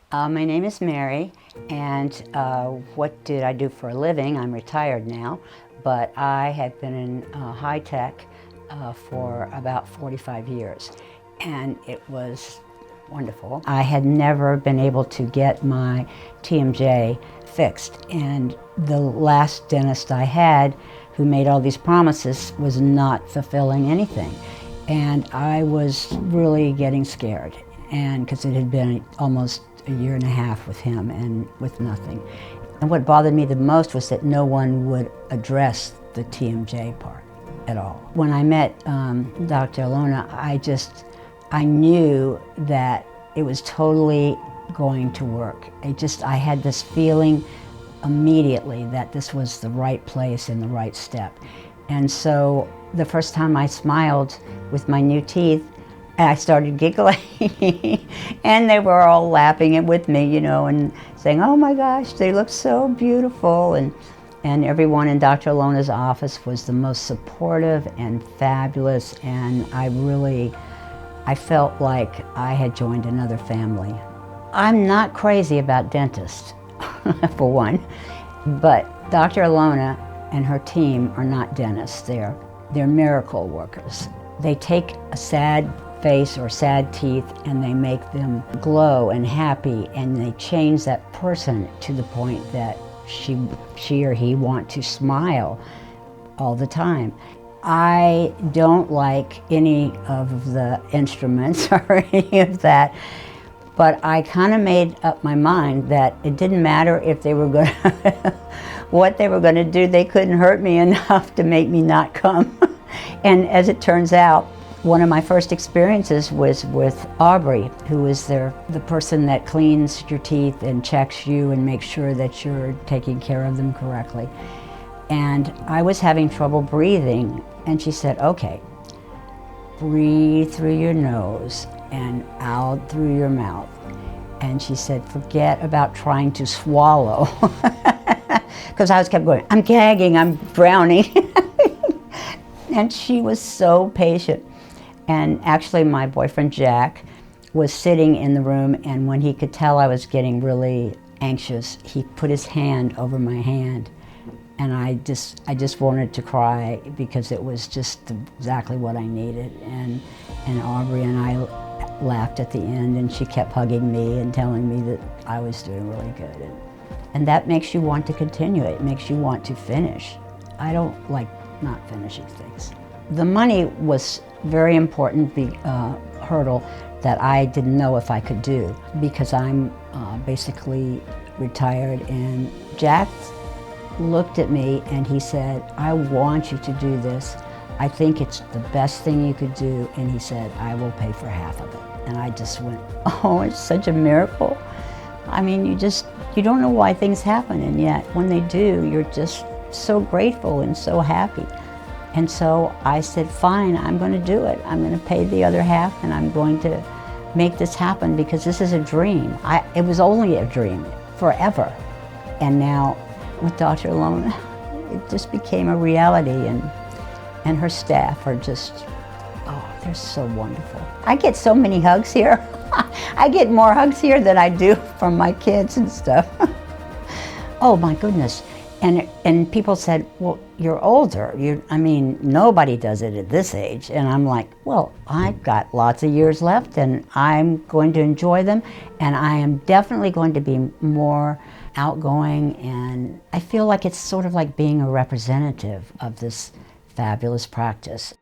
My name is Mary, and what did I do for a living? I'm retired now, but I had been in high tech for about 45 years, and it was wonderful. I had never been able to get my TMJ fixed, and the last dentist I had, who made all these promises, was not fulfilling anything. And I was really getting scared, and because it had been almost a year and a half with him and with nothing. And what bothered me the most was that no one would address the TMJ part at all. When I met Dr. Alona, I knew that it was totally going to work. I had this feeling immediately that this was the right place and the right step. And so the first time I smiled with my new teeth, I started giggling, and they were all laughing with me, you know, and saying, "Oh my gosh, they look so beautiful." And everyone in Dr. Alona's office was the most supportive and fabulous, and I felt like I had joined another family. I'm not crazy about dentists, for one, but Dr. Alona and her team are not dentists. They're miracle workers. They take a sad face or sad teeth and they make them glow and happy, and they change that person to the point that she or he want to smile all the time. I don't like any of the instruments or any of that, but I kind of made up my mind that it didn't matter if they were going to, what they were going to do. They couldn't hurt me enough to make me not come. And as it turns out, one of my first experiences was with Aubrey, who is the person that cleans your teeth and checks you and makes sure that you're taking care of them correctly. And I was having trouble breathing, and she said, "Okay, breathe through your nose and out through your mouth." And she said, "Forget about trying to swallow." Because I kept going, "I'm gagging, I'm drowning." And she was so patient. And actually my boyfriend Jack was sitting in the room, and when he could tell I was getting really anxious, he put his hand over my hand. And I just wanted to cry, because it was just exactly what I needed. And Aubrey and I laughed at the end, and she kept hugging me and telling me that I was doing really good. And that makes you want to continue. It makes you want to finish. I don't like not finishing things. The money was very important hurdle that I didn't know if I could do, because I'm basically retired. And Jack looked at me and he said, "I want you to do this. I think it's the best thing you could do." And he said, "I will pay for half of it." And I just went, "Oh, it's such a miracle." I mean, you don't know why things happen, and yet when they do, you're just so grateful and so happy. And so I said, "Fine, I'm going to do it. I'm going to pay the other half, and I'm going to make this happen, because this is a dream." It was only a dream forever. And now with Dr. Alona, it just became a reality, and her staff are just, oh, they're so wonderful. I get so many hugs here. I get more hugs here than I do from my kids and stuff. Oh my goodness. And people said, "Well, you're older. I mean, nobody does it at this age." And I'm like, well, I've got lots of years left, and I'm going to enjoy them, and I am definitely going to be more outgoing, and I feel like it's sort of like being a representative of this fabulous practice.